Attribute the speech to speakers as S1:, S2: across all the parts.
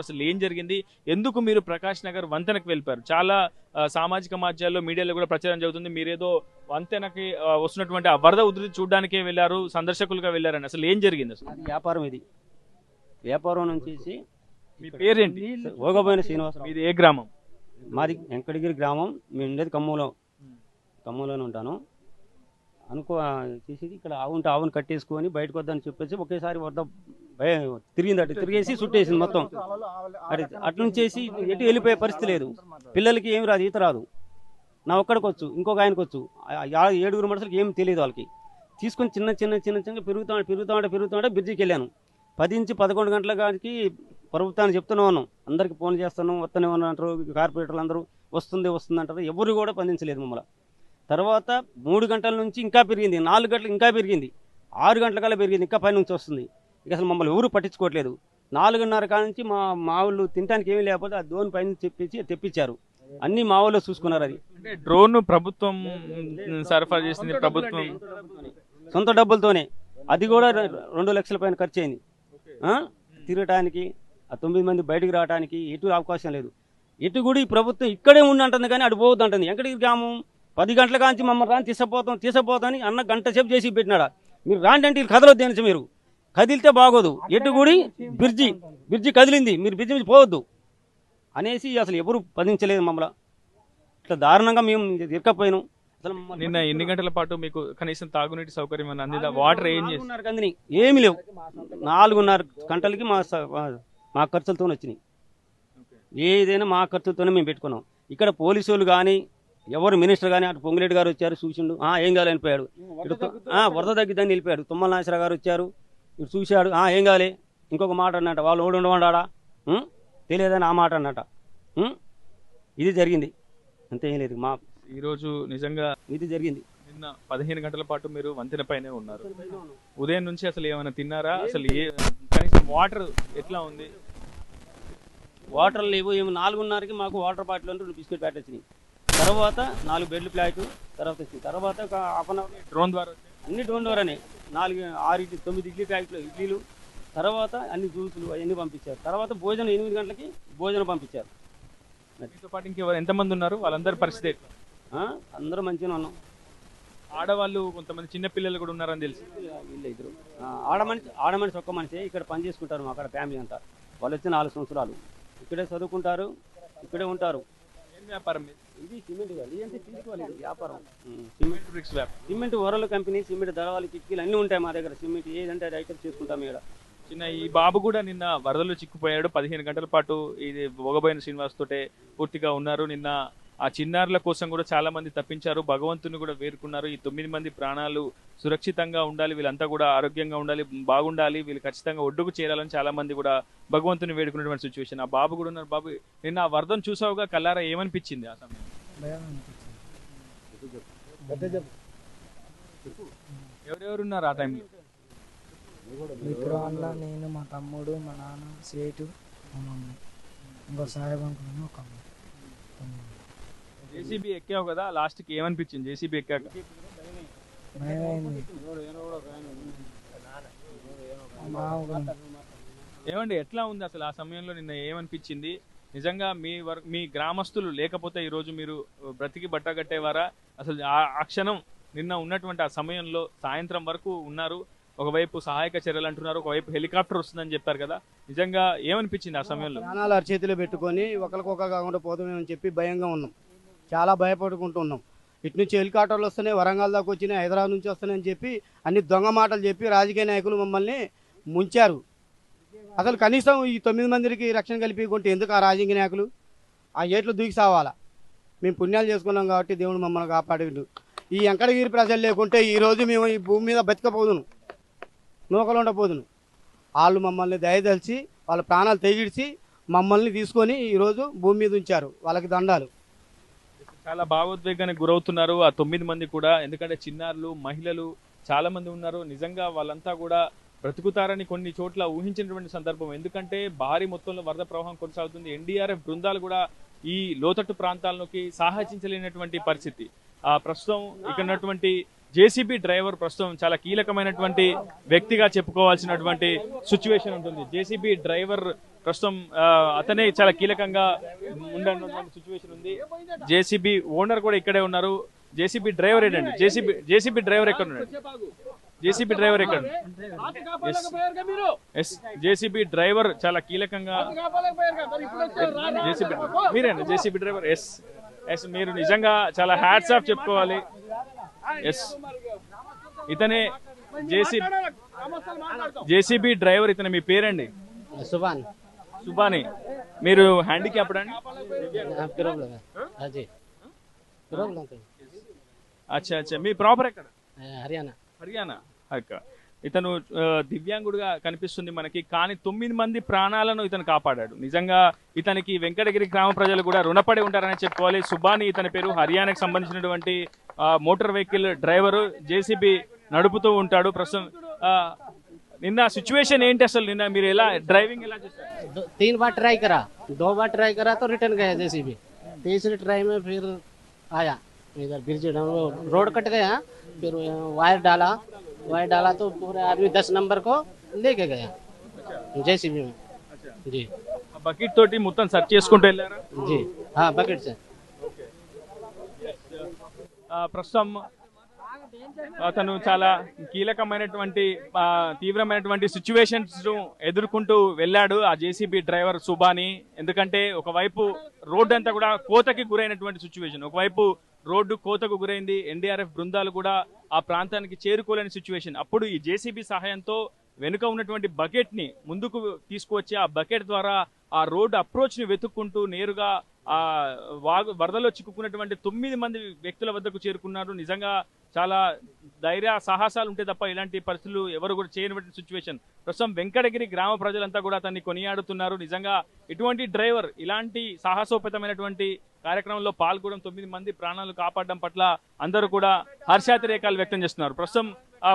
S1: అసలు ఏం జరిగింది, ఎందుకు మీరు ప్రకాష్ నగర్ వంతెనకు వెళ్ళిపోయారు? చాలా సామాజిక మాధ్యాల్లో మీడియాలో కూడా ప్రచారం జరుగుతుంది మీరేదో వంతెనకి వస్తున్నటువంటి ఆ వరద ఉధృతి చూడడానికే వెళ్ళారు, సందర్శకులుగా వెళ్ళారని. అసలు ఏం జరిగింది? అసలు
S2: అది వ్యాపారం, ఇది వ్యాపారం నుంచి.
S1: మీ పేరేంటి?
S2: ఓగబోయిన శ్రీనివాసరావు.
S1: ఇది ఏ గ్రామం?
S2: మాది వెంకటగిరి గ్రామం. మేము ఉండేది ఖమ్మంలోనే ఉంటాను. చేసేది ఇక్కడ ఆవును కట్టేసుకొని బయటకు వద్దని చెప్పేసి ఒకేసారి వద్ద తిరిగేసి చుట్టేసింది మొత్తం. అట్లా చేసి ఎటు వెళ్ళిపోయే పరిస్థితి లేదు. పిల్లలకి ఏమి రాదు, ఈత రాదు. నా ఒక్కడికి వచ్చు, ఇంకొక ఆయనకు వచ్చు. 7 మనుషులకి ఏమి తెలియదు. వాళ్ళకి తీసుకొని చిన్న పెరుగుతా బ్రిడ్జికి వెళ్ళాను. 10 నుంచి 11 గంటల కాడికి ప్రభుత్వాన్ని చెప్తూనే ఉన్నాం, అందరికీ ఫోన్ చేస్తున్నాం, వస్తూనే అంటారు. కార్పొరేటర్లు అందరూ వస్తుంది అంటారు. ఎవరు కూడా స్పందించలేదు మమ్మల్ని. తర్వాత 3 గంటల నుంచి ఇంకా పెరిగింది, 4 గంటలకు ఇంకా పెరిగింది, 6 గంటల కల్లా పెరిగింది, ఇంకా పై నుంచి వస్తుంది. ఇక అసలు మమ్మల్ని ఎవరు పట్టించుకోవట్లేదు. 4:30 కాడ నుంచి మా వాళ్ళు తినడానికి ఏమీ లేకపోతే ఆ డ్రోన్ పైన తెప్పించారు. అన్ని మా వాళ్ళు చూసుకున్నారు. అది
S1: అంటే డ్రోన్ ప్రభుత్వం సరఫరా చేసింది, ప్రభుత్వం
S2: సొంత డబ్బులతోనే. అది కూడా 2 లక్షల పైన ఖర్చు అయింది. తిరగటానికి ఆ 9 మంది బయటకు రావడానికి ఎటు అవకాశం లేదు. ఎటు కూడా ఈ ప్రభుత్వం ఇక్కడే ఉండంటుంది కానీ అటు పోవద్దు అంటుంది. వెంకటగిరి గ్రామం 10 గంటల కాంచి మమ్మల్ని రాని తీసపోతాని అన్న గంట సేపు చేసి పెట్టినాడా. మీరు రాండి అంటే కదలొద్దు అనేసి, మీరు కదిలితే బాగోదు. ఎటు కూడా బ్రిడ్జి కదిలింది, మీరు బ్రిడ్జి మీద పోవద్దు అనేసి అసలు ఎవరు స్పందించలేదు. మమ్మల్ని ఇట్లా దారుణంగా మేము ఇరకపోయినాం. అసలు
S1: నిన్న ఎన్ని గంటల పాటు మీకు కనీసం తాగునీటి సౌకర్యం అందిందా? వాటర్ ఏం చేస్తున్నారు?
S2: అందిని ఏమి లేవు. 4:30 గంటలకి మా ఖర్చులతో వచ్చినాయి. ఏదైనా మా ఖర్చులతోనే మేము పెట్టుకున్నాం. ఇక్కడ పోలీసు వాళ్ళు కానీ ఎవరు మినిస్టర్ కానీ అటు పొంగిరెడ్డి గారు వచ్చారు, చూసిండు, ఏం కావాలి అనిపోయాడు. ఇటు వరద తగ్గిద్దని వెళ్ళిపోయాడు. తుమ్మల నాగేశ్వరరావు గారు వచ్చారు, ఇటు చూశాడు, ఏం కావాలి. ఇంకొక మాట అన్నట, వాళ్ళు ఉండమంటాడా తెలియదని ఆ మాట అన్నట. ఇది జరిగింది, అంతే. ఏం లేదు.
S1: ఈరోజు నిజంగా
S2: ఇది జరిగింది.
S1: నిన్న 15 గంటల పాటు మీరు వంతెన పైనే ఉన్నారు. ఉదయం నుంచి అసలు ఏమైనా తిన్నారా? అసలు కనీసం వాటర్ ఎట్లా ఉంది?
S2: వాటర్ లేవు. 4:30కి మాకు వాటర్ బాటిల్ 2 బిస్కెట్ ప్యాకెట్ వచ్చినాయి. తర్వాత 4 బెడ్లు ప్లాట్ తర్వాత వచ్చింది. తర్వాత ఒక హాఫ్ అన్ అవర్
S1: డ్రోన్ ద్వారా
S2: అన్ని డ్రోన్ ద్వారానే 9 ఇడ్లీ ప్యాకెట్లు ఇడ్లీలు, తర్వాత అన్ని జ్యూసులు అవన్నీ పంపించారు. తర్వాత భోజనం 8 గంటలకి భోజనం పంపించారు.
S1: మీతో పాటు ఇంకెవరు ఎంతమంది ఉన్నారు? వాళ్ళందరి పరిస్థితి
S2: అందరూ మంచిగా ఉన్నాం.
S1: ఆడవాళ్ళు కొంతమంది చిన్న పిల్లలు కూడా ఉన్నారని తెలిసి
S2: వీళ్ళు 2 ఆడమనిషి ఒక్క మనిషి ఇక్కడ పని చేసుకుంటారు. అక్కడ ఫ్యామిలీ అంతా వాళ్ళు వచ్చి 4 సంవత్సరాలు ఇక్కడే చదువుకుంటారు, ఇక్కడే ఉంటారు.
S1: ఏం వ్యాపారం?
S2: ఇది సిమెంట్ వ్యాపారం.
S1: సిమెంట్
S2: వరల కంపెనీ, సిమెంట్ దళవాళ్ళు, కిటికీలు అన్నీ ఉంటాయి మా దగ్గర. సిమెంట్ ఏదంటే అది ఐటమ్ చేసుకుంటాం ఇక్కడ.
S1: చిన్న ఈ బాబు కూడా నిన్న వరదలో చిక్కుపోయాడు. 15 గంటల పాటు ఇది ఓగబోయిన శ్రీనివాస్ తోటే పూర్తిగా ఉన్నారు. నిన్న ఆ చిన్నారుల కోసం కూడా చాలా మంది తప్పించారు, భగవంతుని కూడా వేరుకున్నారు. ఈ 9 మంది ప్రాణాలు సురక్షితంగా ఉండాలి, వీళ్ళంతా కూడా ఆరోగ్యంగా ఉండాలి, బాగుండాలి, వీళ్ళు ఖచ్చితంగా ఒడ్డుకు చేరాలని చాలా మంది కూడా భగవంతుని వేడుకున్నటువంటి సిచ్యువేషన్. ఆ బాబు కూడా ఉన్నారు. బాబు, నిన్న ఆ వరదను చూసావుగా, కల్లారా ఏమనిపించింది ఆ సమయం? ఎవరెవరున్నారు ఆ టైంలో?
S3: విక్రవాన్లో నేను, మా తమ్ముడు, మా నాన్న, సేటు, మా మమ్మీ, ఇంకో సాహెబ్ అనుకున్నాను, ఒక అమ్మాయి.
S1: జేసీబీ ఎక్కావు కదా, లాస్ట్కి ఏమనిపించింది జేసీబీ ఎక్కాక?
S3: భయమైంది.
S1: ఏమండి, ఎట్లా ఉంది అసలు ఆ సమయంలో? నిన్న ఏమనిపించింది? నిజంగా మీ గ్రామస్తులు లేకపోతే ఈరోజు మీరు బ్రతికి బట్టగట్టేవారా? అసలు ఆ క్షణం నిన్న ఉన్నటువంటి ఆ సమయంలో సాయంత్రం వరకు ఉన్నారు. ఒకవైపు సహాయక చర్యలు అంటున్నారు, ఒకవైపు హెలికాప్టర్ వస్తుందని చెప్పారు కదా, నిజంగా ఏమనిపించింది ఆ సమయంలో?
S4: ప్రాణాలు అరచేతిలో పెట్టుకొని ఒకరికొక కాకుండా పోతామేమని చెప్పి భయంగా ఉన్నాం, చాలా భయపడుకుంటున్నాం. ఇటు నుంచి హెలికాప్టర్లు వస్తున్నాయి, వరంగల్ దాకా వచ్చినాయి, హైదరాబాద్ నుంచి వస్తున్నాయని చెప్పి అన్ని దొంగ మాటలు చెప్పి రాజకీయ నాయకులు మమ్మల్ని ముంచారు. అసలు కనీసం ఈ 9 మందికి రక్షణ కల్పించుకుంటే ఎందుకు ఆ రాజకీయ నాయకులు ఆ ఏట్లు దూకి సావాలా? మేము పుణ్యాలు చేసుకున్నాం కాబట్టి దేవుడు మమ్మల్ని కాపాడిండు. ఈ వెంకటగిరి ప్రజలు లేకుంటే ఈరోజు మేము ఈ భూమి మీద బతికపోదును, నూకలు ఉండపోదును. వాళ్ళు మమ్మల్ని దయదలిచి వాళ్ళ ప్రాణాలు తెగిడిచి మమ్మల్ని తీసుకొని ఈరోజు భూమి మీద ఉంచారు. వాళ్ళకి దండాలు.
S1: చాలా భావోద్వేగానికి గురవుతున్నారు ఆ 9 మంది కూడా, ఎందుకంటే చిన్నారులు, మహిళలు చాలా మంది ఉన్నారు. నిజంగా వాళ్ళంతా కూడా బ్రతుకుతారని కొన్ని చోట్ల ఊహించినటువంటి సందర్భం. ఎందుకంటే భారీ మొత్తంలో వరద ప్రవాహం కొనసాగుతుంది. ఎన్డీఆర్ఎఫ్ బృందాలు కూడా ఈ లోతట్టు ప్రాంతాల్లోకి సాహసించలేనటువంటి పరిస్థితి. ప్రస్తుతం ఇక్కడ ఉన్నటువంటి జేసీబీ డ్రైవర్ ప్రస్తుతం చాలా కీలకమైనటువంటి వ్యక్తిగా చెప్పుకోవాల్సినటువంటి సిచ్యువేషన్ ఉంటుంది. జేసీబీ డ్రైవర్ ప్రస్తుతం అతనే చాలా కీలకంగా ఉండనున్నటువంటి సిచ్యువేషన్ ఉంది. జేసీబీ ఓనర్ కూడా ఇక్కడే ఉన్నారు. జేసీబీ డ్రైవర్ ఏంటండి? జేసీబీ డ్రైవర్ ఎక్కడ ఉన్నాడు? జేసీబీ డ్రైవర్ ఎక్కడ? జేసీబీ డ్రైవర్ చాలా కీలకంగా. మీరేనా జేసీబీ డ్రైవర్? ఎస్ మీరు నిజంగా చాలా హ్యాట్స్ ఆఫ్ చెప్పుకోవాలి. ఎస్ ఇతనే జేసీబీ డ్రైవర్. ఇతనే. మీ పేరండి? సుబాని. మీరు హ్యాండిక్యాప్డ్ అండి? అచ్చా అచ్చా. మీ ప్రాపర్ ఎక్కడ? హర్యానా. అక్క ఇతను దివ్యాంగుడుగా కనిపిస్తుంది మనకి, కానీ 9 మంది ప్రాణాలను ఇతను కాపాడాడు. నిజంగా ఇతనికి వెంకటగిరి గ్రామ ప్రజలు కూడా రుణపడి ఉంటారని చెప్పుకోవాలి. సుబాని ఇతని పేరు. హర్యానాకి సంబంధించినటువంటి మోటార్ వెహికల్ డ్రైవరు, జేసీబీ నడుపుతూ ఉంటాడు. ప్రస్తుతం నిన్న సిచ్యువేషన్ ఏంటి అసలు? నిన్న మీరు ఎలా డ్రైవింగ్ ఎలా చేశారు?
S5: 3 बार ट्राई करा, 2 बार ट्राई करा तो रिटर्न गया जेसीबी। तीसरी ट्राई में फिर आया इधर ब्रिज रोड कट गया, फिर वायर डाला तो पूरे आदमी 10 नंबर को लेके गया जेसीबी में। जी
S1: బకెట్ తోటి మొత్తం సెర్చ్ చేసుకుంటూ వెళ్ళారా?
S5: जी हाँ बकेट से।
S1: ప్రస్తుతం అతను చాలా కీలకమైనటువంటి తీవ్రమైనటువంటి సిచ్యువేషన్స్ ఎదుర్కొంటూ వెళ్ళాడు ఆ జేసీబీ డ్రైవర్ సుబాని. ఎందుకంటే ఒకవైపు రోడ్డు అంతా కూడా కోతకి గురైనటువంటి సిచ్యువేషన్, ఒకవైపు రోడ్డు కోతకు గురైంది. ఎన్డీఆర్ఎఫ్ బృందాలు కూడా ఆ ప్రాంతానికి చేరుకోలేని సిచ్యువేషన్. అప్పుడు ఈ జేసీబీ సహాయంతో వెనుక ఉన్నటువంటి బకెట్ ని ముందుకు తీసుకువచ్చి ఆ బకెట్ ద్వారా ఆ రోడ్డు అప్రోచ్ ని వెతుక్కుంటూ నేరుగా ఆ వరదలో చిక్కుకున్నటువంటి 9 మంది వ్యక్తుల వద్దకు చేరుకున్నారు. నిజంగా చాలా ధైర్య సాహసాలు ఉంటే తప్ప ఇలాంటి పరిస్థితులు ఎవరు కూడా చేయనటువంటి సిచ్యువేషన్. ప్రస్తుతం వెంకటగిరి గ్రామ ప్రజలంతా కూడా అతన్ని కొనియాడుతున్నారు. నిజంగా ఇటువంటి డ్రైవర్ ఇలాంటి సాహసోపేతమైనటువంటి కార్యక్రమంలో పాల్గొనడం, 9 మంది ప్రాణాలు కాపాడడం పట్ల అందరూ కూడా హర్షాతిరేకాలు వ్యక్తం చేస్తున్నారు. ప్రస్తుతం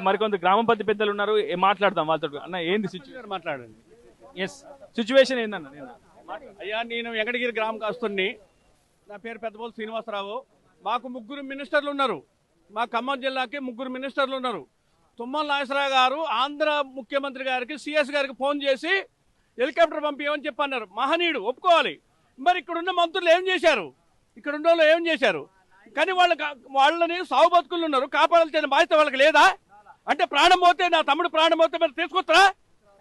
S1: మరికొంత గ్రామ పెద్దలు ఉన్నారు, మాట్లాడదాం వాళ్ళతో. అన్న ఏంది సిచ్యువేషన్? మాట్లాడండి. ఎస్ సిచ్యువేషన్ ఏందన్న?
S6: అయ్యా నేను వెంకటగిరి గ్రామస్తుడిని. నా పేరు పెద్దబోలు శ్రీనివాసరావు. మాకు 3 మినిస్టర్లు ఉన్నారు. మా ఖమ్మం జిల్లాకి 3 మినిస్టర్లు ఉన్నారు. తుమ్మల నాగేశ్వరరావు గారు ఆంధ్ర ముఖ్యమంత్రి గారికి సిఎస్ గారికి ఫోన్ చేసి హెలికాప్టర్ పంపించమని చెప్పి అన్నారు. మహనీయుడు, ఒప్పుకోవాలి. మరి ఇక్కడున్న మంత్రులు ఏం చేశారు? ఇక్కడ ఉన్న వాళ్ళు ఏం చేశారు? కానీ వాళ్ళని సాగు బతుకులు ఉన్నారు, కాపాడాల్సిన బాధ్యత వాళ్ళకి లేదా? అంటే ప్రాణం పోతే, నా తమ్ముడు ప్రాణం పోతే మరి తీసుకొస్తారా?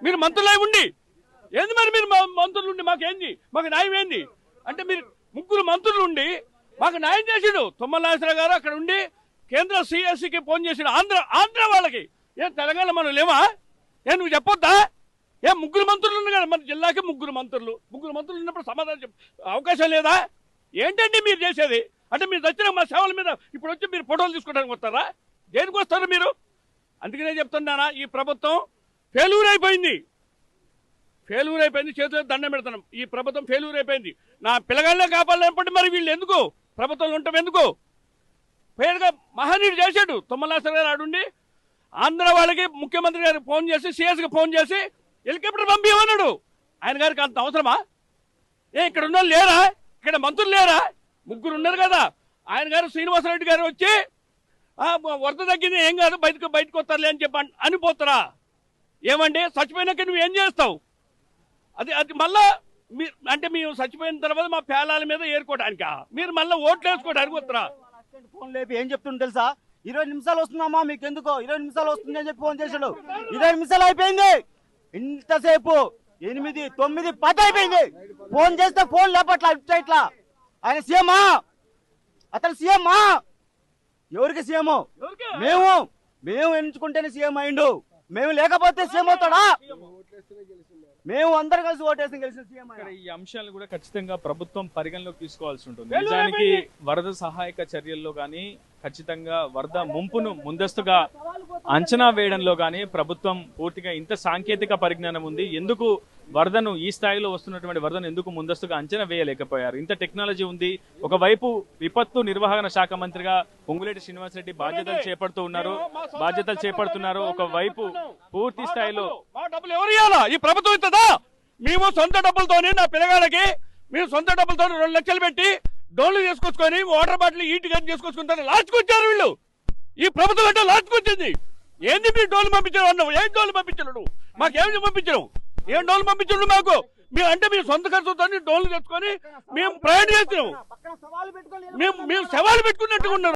S6: మీరు మంత్రులే ఉండి ఏంది మరి? మీరు మంత్రులు ఉండి మాకేంది, మాకు న్యాయం ఏంది? అంటే మీరు 3 మంత్రులు ఉండి మాకు న్యాయం చేసిడు. తుమ్మల నాగేశ్వరరావు గారు అక్కడ ఉండి కేంద్ర సిఎస్సికి ఫోన్ చేసిన ఆంధ్ర వాళ్ళకి. ఏం తెలంగాణ మనం లేవా? నువ్వు చెప్పొద్దా? 3 మంత్రులు ఉన్నారు కదా మన జిల్లాకి. 3 మంత్రులు ఉన్నప్పుడు సమాధానం అవకాశం లేదా? ఏంటండి మీరు చేసేది? అంటే మీరు వచ్చిన మా సేవల మీద ఇప్పుడు వచ్చి మీరు ఫోటోలు తీసుకోవడానికి వస్తారా? దేనికి వస్తారు మీరు? అందుకనే చెప్తున్నానా, ఈ ప్రభుత్వం ఫెయిల్యూర్ అయిపోయింది. చేతిలో దండం పెడతాం. ఈ ప్రభుత్వం ఫెయిల్యూర్ అయిపోయింది. నా పిల్లగాళ్ళే కాపాడాలనుకుంటే మరి వీళ్ళు ఎందుకు ప్రభుత్వంలో ఉంటాం? ఎందుకు? పేరుగా మహనీయుడు చేశాడు తుమ్మల నాగేశ్వరరావు గారు. ఆడుండి ఆంధ్ర వాళ్ళకి ముఖ్యమంత్రి గారికి ఫోన్ చేసి, సిఎస్కి ఫోన్ చేసి హెలికాప్టర్ పంపించమన్నాడు. ఆయన గారికి అంత అవసరమా? ఇక్కడ ఉన్న లేరా? ఇక్కడ మంత్రులు లేరా? 3 ఉన్నారు కదా. ఆయన గారు శ్రీనివాసరెడ్డి గారు వచ్చి వరద తగ్గింది, ఏం కాదు, బయటకు వస్తారులే అని చెప్పి అనిపోతారా? ఏమండి, చచ్చిపోయినాక నువ్వు ఏం చేస్తావు? అది మళ్ళా అంటే మేము చచ్చిపోయిన తర్వాత మా పేలాల మీద ఏరుకోవడానికా? మీరు మళ్ళీ ఓట్లు వేసుకోవడానికి వస్తారా?
S2: ఫోన్ లేపి ఏం చెప్తుండే తెలుసా? 20 నిమిషాలు వస్తుందమ్మా, మీకు ఎందుకో 20 నిమిషాలు వస్తుంది అని చెప్పి ఫోన్ చేశాడు. 20 నిమిషాలు అయిపోయింది. ఇంతసేపు 8, 9, 10 అయిపోయింది. ఫోన్ చేస్తే ఫోన్ లేపట్లా. ఇట్లా ఆయన సీఎమా? అతను సీఎమా? ఎవరికి సీఎం? మేము ఎంచుకుంటేనే సీఎం అయిండు. మేము లేకపోతే సీఎం అవుతాడా? మేము అందరు కలిసి ఓటేసి గెలిచిన సీఎం.
S1: ఈ అంశాలను కూడా ఖచ్చితంగా ప్రభుత్వం పరిగణలోకి తీసుకోవాల్సి ఉంటుంది. నిజానికి వరద సహాయక చర్యల్లో కానీ, ఖచ్చితంగా వరద ముంపును ముందస్తుగా అంచనా వేయడంలో కానీ ప్రభుత్వం పూర్తిగా ఇంత సాంకేతిక పరిజ్ఞానం ఉంది. ఎందుకు వరదను, ఈ స్థాయిలో వస్తున్నటువంటి వరదను ఎందుకు ముందస్తుగా అంచనా వేయలేకపోయారు? ఇంత టెక్నాలజీ ఉంది. ఒకవైపు విపత్తు నిర్వహణ శాఖ మంత్రిగా పొంగులేటి శ్రీనివాసరెడ్డి బాధ్యతలు చేపడుతున్నారు. ఒకవైపు పూర్తి స్థాయిలో
S6: డబ్బులు ఎవరు ఇవ్వాలా? ఈ ప్రభుత్వం ఇస్తుందా? మేము సొంత డబ్బులతోనే, నా పిల్లగాళ్ళకి మేము సొంత డబ్బులతో 2 లక్షలు పెట్టి డోన్లు చేసుకొచ్చుకొని వాటర్ బాటిల్ ఈటి గన్ చేసుకొచ్చుకుంటారు. లాచుకొచ్చారు వీళ్ళు. ఈ ప్రభుత్వం అంటే లాచుకొచ్చింది. ఏంది మీరు డోలు పంపించారు అన్నావు? ఏం డోలు పంపించారు? మాకేమి పంపించరు? ఏం డోలు పంపించరు? మాకు మేము అంటే మేము సొంత ఖర్చుతో డోన్లు తెచ్చుకొని మేము ప్రయాణం చేస్తున్నాం. మేము సవాలు పెట్టుకున్నట్టుగా ఉన్నారు.